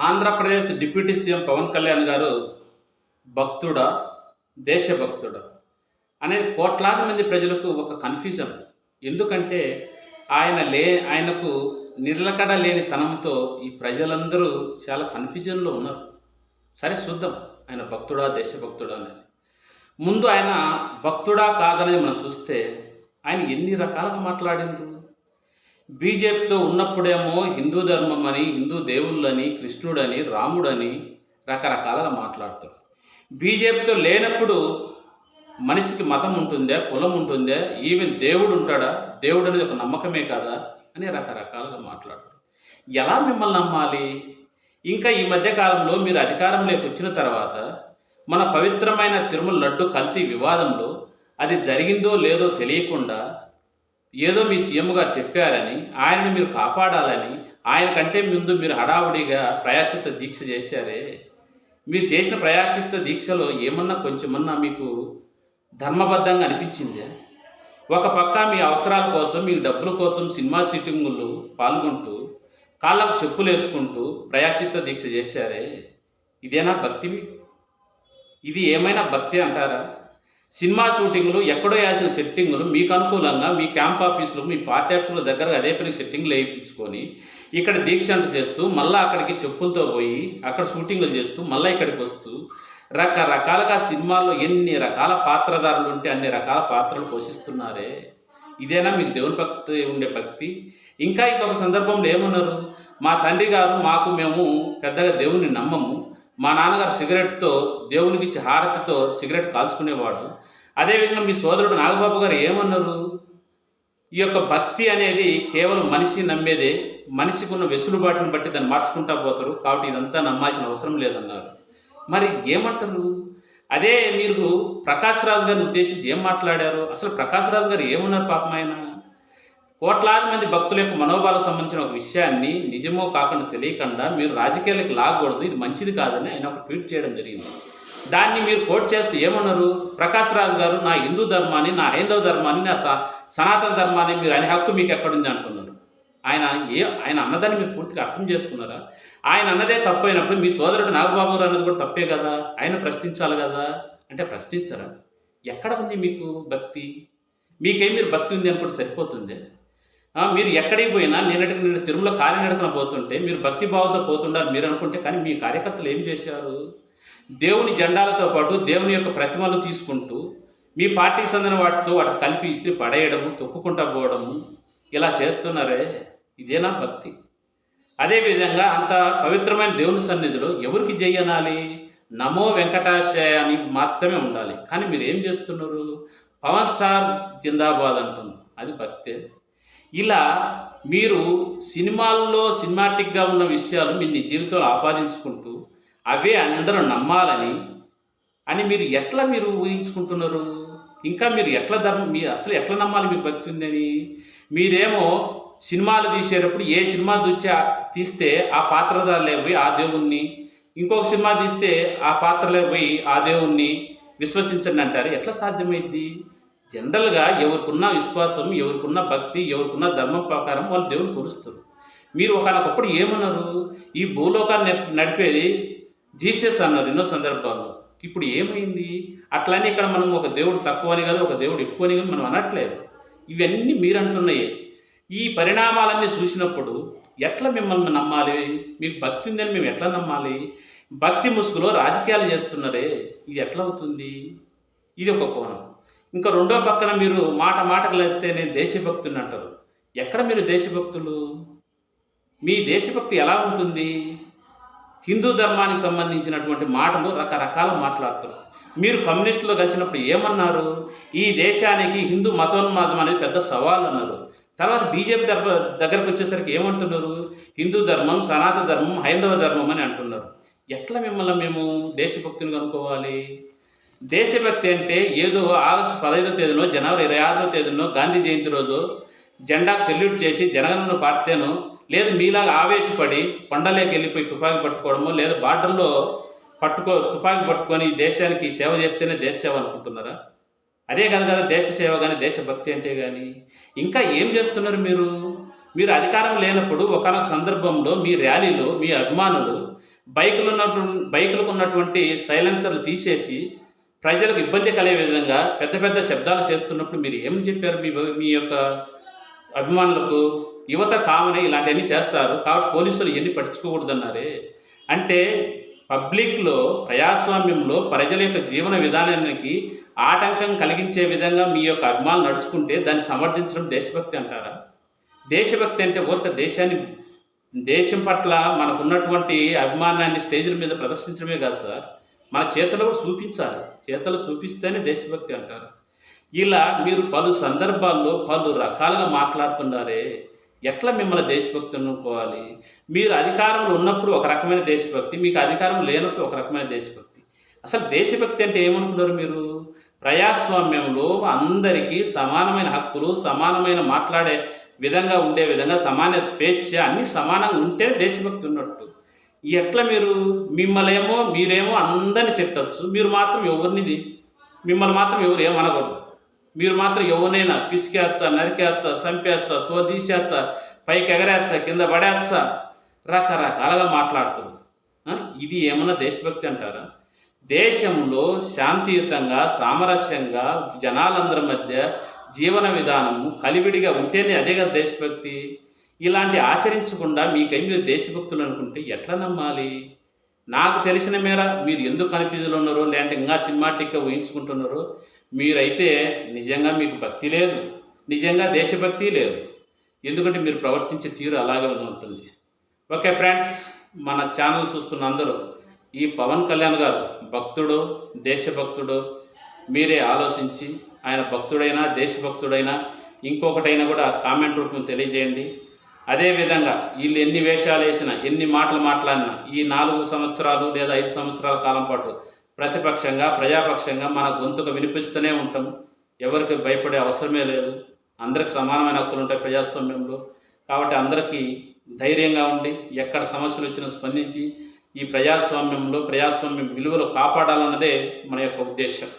Andhra Pradesh deputy CM Pawan Kalyan గారు భక్తుడా, దేశభక్తుడా అనేది కోట్లాది మంది ప్రజలకు ఒక కన్ఫ్యూజన్. ఎందుకంటే ఆయనకు నిలకడ లేని తనంతో ఈ ప్రజలందరూ చాలా కన్ఫ్యూజన్లో ఉన్నారు. సరే చూద్దాం, ఆయన భక్తుడా, దేశభక్తుడా అనేది. ముందు ఆయన భక్తుడా కాదనేది మనం చూస్తే ఆయన ఎన్ని రకాలుగా మాట్లాడిండ్రు. బీజేపీతో ఉన్నప్పుడేమో హిందూ ధర్మం అని, హిందూ దేవుళ్ళని, కృష్ణుడని, రాముడని రకరకాలుగా మాట్లాడతారు. బీజేపీతో లేనప్పుడు మనిషికి మతం ఉంటుందా, కులం ఉంటుందా, ఈవెన్ దేవుడు ఉంటాడా, దేవుడు అనేది ఒక నమ్మకమే కాదా అని రకరకాలుగా మాట్లాడతారు. ఎలా మిమ్మల్ని నమ్మాలి? ఇంకా ఈ మధ్యకాలంలో మీరు అధికారంలోకి వచ్చిన తర్వాత మన పవిత్రమైన తిరుమల లడ్డు కల్తీ వివాదంలో అది జరిగిందో లేదో తెలియకుండా ఏదో మీ సీఎం గారు చెప్పారని, ఆయనని మీరు కాపాడాలని, ఆయన కంటే ముందు మీరు హడావుడిగా ప్రాయశ్చిత్త దీక్ష చేశారే. మీరు చేసిన ప్రాయశ్చిత్త దీక్షలో ఏమన్నా కొంచెమన్నా మీకు ధర్మబద్ధంగా అనిపించిందే? ఒక పక్క మీ అవసరాల కోసం, మీ డబ్బుల కోసం సినిమా షూటింగులు పాల్గొంటూ కాళ్ళకు చెప్పులు వేసుకుంటూ ప్రాయశ్చిత్త దీక్ష చేశారే. ఇదేనా భక్తి? ఇది ఏమైనా భక్తి అంటారా? సినిమా షూటింగ్లు, ఎక్కడో వేయాల్సిన సెట్టింగులు మీకు అనుకూలంగా మీ క్యాంప్ ఆఫీసులు, మీ పార్టీ ఆఫీసుల దగ్గర అదే పని సెట్టింగ్లు వేయించుకొని ఇక్కడ దీక్ష అంటూ చేస్తూ మళ్ళీ అక్కడికి చెప్పులతో పోయి అక్కడ షూటింగ్లు చేస్తూ మళ్ళీ ఇక్కడికి వస్తూ రకరకాలుగా సినిమాల్లో ఎన్ని రకాల పాత్రధారులు ఉంటే అన్ని రకాల పాత్రలు పోషిస్తున్నారే. ఇదేనా మీకు దేవుని భక్తి ఉండే భక్తి? ఇంకా ఇంకొక సందర్భంలో ఏమన్నారు, మా తండ్రి గారు మేము పెద్దగా దేవుని నమ్మము, మా నాన్నగారు సిగరెట్తో దేవునికి ఇచ్చి హారతితో సిగరెట్ కాల్చుకునేవాడు. అదేవిధంగా మీ సోదరుడు నాగబాబు గారు ఏమన్నారు, ఈ యొక్క భక్తి అనేది కేవలం మనిషి నమ్మేదే, మనిషికి ఉన్న వెసులుబాటుని బట్టి దాన్ని మార్చుకుంటా పోతారు, కాబట్టి ఇదంతా నమ్మాల్సిన అవసరం లేదన్నారు. మరి ఏమంటారు? అదే మీరు ప్రకాష్ రాజ్ గారిని ఉద్దేశించి ఏం మాట్లాడారు? అసలు ప్రకాష్ రాజ్ గారు ఏమన్నారు? పాపం ఆయన కోట్లాది మంది భక్తుల యొక్క మనోభావాలకు సంబంధించిన ఒక విషయాన్ని నిజమో కాకుండా తెలియకుండా మీరు రాజకీయాలకు లాగకూడదు, ఇది మంచిది కాదని ఆయన ఒక ట్వీట్ చేయడం జరిగింది. దాన్ని మీరు కోట్ చేస్తే ఏమన్నారు? ప్రకాష్ రాజ్ గారు నా హిందూ ధర్మాన్ని, నా హైందవ ధర్మాన్ని, నా సనాతన ధర్మాన్ని మీరు అనే హక్కు మీకు ఎక్కడుంది అంటున్నారు. ఆయన అన్నదాన్ని మీరు పూర్తిగా అర్థం చేసుకున్నారా? ఆయన అన్నదే తప్పు అయినప్పుడు మీ సోదరుడు నాగబాబు గారు అన్నది కూడా తప్పే కదా, ఆయన ప్రశ్నించాలి కదా. అంటే ప్రశ్నించరా? ఎక్కడ ఉంది మీకు భక్తి? మీరు భక్తి ఉంది అనుకుంటే సరిపోతుంది. మీరు ఎక్కడికి పోయినా నిన్న తిరుమల కాలినడకన పోతుంటే మీరు భక్తి భావంతో పోతుండాలి మీరు అనుకుంటే, కానీ మీ కార్యకర్తలు ఏం చేశారు? దేవుని జెండాలతో పాటు దేవుని యొక్క ప్రతిమలు తీసుకుంటూ మీ పార్టీకి చెందిన వాటితో కలిపి ఇసి పడేయడము, తొక్కుకుంటా పోవడము ఇలా చేస్తున్నారే. ఇదేనా భక్తి? అదేవిధంగా అంత పవిత్రమైన దేవుని సన్నిధిలో ఎవరికి జయనాలి? నమో వెంకటాశయ అని మాత్రమే ఉండాలి. కానీ మీరు ఏం చేస్తున్నారు? పవన్ స్టార్ జిందాబాద్ అంటున్నారు. అది భక్తే? ఇలా మీరు సినిమాల్లో సినిమాటిక్గా ఉన్న విషయాలు మీ జీవితంలో ఆపాదించుకుంటూ అవే అందరూ నమ్మాలని మీరు ఊహించుకుంటున్నారు? ఇంకా మీరు అసలు ఎట్లా నమ్మాలి మీకు భక్తి ఉందని? మీరేమో సినిమాలు తీసేటప్పుడు ఏ సినిమా తీస్తే ఆ పాత్రధారులే పోయి ఆ దేవుణ్ణి, ఇంకొక సినిమా తీస్తే ఆ పాత్రలే పోయి ఆ దేవుణ్ణి విశ్వసించండి అంటారు. ఎట్లా సాధ్యమైంది? జనరల్గా ఎవరికున్న విశ్వాసం, ఎవరికున్న భక్తి, ఎవరికున్న ధర్మం ప్రకారం వాళ్ళు దేవుని కొలుస్తారు. మీరు ఒకనొకప్పుడు ఏమన్నారు? ఈ భూలోకాన్ని నడిపేది జీసస్ అన్నారు ఎన్నో సందర్భాల్లో. ఇప్పుడు ఏమైంది? అట్లనే ఇక్కడ మనం ఒక దేవుడు తక్కువ అని కదా, ఒక దేవుడు ఎక్కువ అని కానీ మనం అనట్లేదు. ఇవన్నీ మీరు అంటున్నాయి. ఈ పరిణామాలన్నీ చూసినప్పుడు ఎట్లా మిమ్మల్ని నమ్మాలి? మీకు భక్తి ఉందని మేము ఎట్లా నమ్మాలి? భక్తి ముసుగులో రాజకీయాలు చేస్తున్నారే, ఇది ఎట్లా అవుతుంది? ఇది ఒక కోణం. ఇంకా రెండో పక్కన మీరు మాటకు లేస్తే నేను దేశభక్తుని అంటారు. ఎక్కడ మీరు దేశభక్తులు? మీ దేశభక్తి ఎలా ఉంటుంది? హిందూ ధర్మానికి సంబంధించినటువంటి మాటలు రకరకాల మాట్లాడతారు. మీరు కమ్యూనిస్టులో కలిసినప్పుడు ఏమన్నారు? ఈ దేశానికి హిందూ మతోన్మాదం అనేది పెద్ద సవాల్ అన్నారు. తర్వాత బీజేపీ దగ్గరకు వచ్చేసరికి ఏమంటున్నారు? హిందూ ధర్మం, సనాతన ధర్మం, హైందవ ధర్మం అని అంటున్నారు. ఎట్లా మిమ్మల్ని మేము దేశభక్తిని కనుక్కోవాలి? దేశభక్తి అంటే ఏదో ఆగస్టు 15వ తేదీనో, జనవరి 26వ తేదీనో, గాంధీ జయంతి రోజు జెండాకు సెల్యూట్ చేసి జనగణన పాడితేనో, లేదు మీలాగా ఆవేశపడి కొండలేకి వెళ్ళిపోయి తుపాకీ పట్టుకోవడమో, లేదా బార్డర్లో తుపాకీ పట్టుకొని దేశానికి సేవ చేస్తేనే దేశ సేవ అనుకుంటున్నారా? అదే కదా దేశ సేవ కానీ, దేశభక్తి అంటే కానీ. ఇంకా ఏం చేస్తున్నారు మీరు? అధికారం లేనప్పుడు ఒకనొక సందర్భంలో మీ ర్యాలీలో మీ అభిమానులు బైకులకు ఉన్నటువంటి సైలెన్సర్లు తీసేసి ప్రజలకు ఇబ్బంది కలిగే విధంగా పెద్ద పెద్ద శబ్దాలు చేస్తున్నప్పుడు మీరు ఏమని చెప్పారు మీ యొక్క అభిమానులకు? యువత కామనే ఇలాంటివన్నీ చేస్తారు కాబట్టి పోలీసులు ఎన్ని పట్టించుకోకూడదన్నారే. అంటే పబ్లిక్లో ప్రజాస్వామ్యంలో ప్రజల యొక్క జీవన విధానానికి ఆటంకం కలిగించే విధంగా మీ యొక్క అభిమానులు నడుచుకుంటే దాన్ని సమర్థించడం దేశభక్తి అంటారా? దేశభక్తి అంటే దేశం పట్ల మనకున్నటువంటి అభిమానాన్ని స్టేజ్ల మీద ప్రదర్శించడమే కాదు సార్, మన చేతులు కూడా చూపించాలి. చేతులు చూపిస్తేనే దేశభక్తి అంటారు. ఇలా మీరు పలు సందర్భాల్లో పలు రకాలుగా మాట్లాడుతున్నారే, ఎట్లా మిమ్మల్ని దేశభక్తి అనుకోవాలి? మీరు అధికారంలో ఉన్నప్పుడు ఒక రకమైన దేశభక్తి, మీకు అధికారం లేనప్పుడు ఒక రకమైన దేశభక్తి. అసలు దేశభక్తి అంటే ఏమనుకున్నారు మీరు? ప్రజాస్వామ్యంలో అందరికీ సమానమైన హక్కులు, సమానమైన మాట్లాడే విధంగా ఉండే విధంగా సమాన స్వేచ్ఛ అన్నీ సమానంగా ఉంటే దేశభక్తి ఉన్నట్టు. ఎట్లా మీరేమో అందరిని తిట్టచ్చు, మిమ్మల్ని మాత్రం ఎవరు ఏమనకూడదు. మీరు మాత్రం ఎవరినైనా పిసికేచ్చా, నరికేచ్చా, చంపేచ్చా, తీసేచ్చా, పైకి ఎగరేచ్చా, కింద పడేచ్చా, రకరకాలుగా మాట్లాడుతున్నారు. ఇది ఏమన్నా దేశభక్తి అంటారా? దేశంలో శాంతియుతంగా సామరస్యంగా జనాలందరి మధ్య జీవన విధానము కలివిడిగా ఉంటేనే అదే కదా దేశభక్తి. ఇలాంటి ఆచరించకుండా మీరు దేశభక్తులు అనుకుంటే ఎట్లా నమ్మాలి? నాకు తెలిసిన మేర మీరు ఎందుకు కన్ఫ్యూజన్లో ఉన్నారో, లేదంటే ఇంకా సినిమాటిక్గా ఊహించుకుంటున్నారో, మీరైతే నిజంగా మీకు భక్తి లేదు, నిజంగా దేశభక్తి లేదు. ఎందుకంటే మీరు ప్రవర్తించే తీరు అలాగే ఉంటుంది. ఓకే ఫ్రెండ్స్, మన ఛానల్ చూస్తున్న అందరూ ఈ పవన్ కళ్యాణ్ గారు భక్తుడు, దేశభక్తుడు మీరే ఆలోచించి ఆయన భక్తుడైనా దేశభక్తుడైనా ఇంకొకటైనా కూడా కామెంట్ రూపం తెలియజేయండి. అదేవిధంగా వీళ్ళు ఎన్ని వేషాలు వేసినా, ఎన్ని మాటలు మాట్లాడినా ఈ 4 సంవత్సరాలు లేదా 5 సంవత్సరాల కాలం పాటు ప్రతిపక్షంగా ప్రజాపక్షంగా మన గొంతుకు వినిపిస్తూనే ఉంటాం. ఎవరికి భయపడే అవసరమే లేదు. అందరికి సమానమైన హక్కులు ఉంటాయి ప్రజాస్వామ్యంలో. కాబట్టి అందరికీ ధైర్యంగా ఉండి ఎక్కడ సమస్యలు వచ్చినా స్పందించి ఈ ప్రజాస్వామ్యం విలువలు కాపాడాలన్నదే మన యొక్క ఉద్దేశం.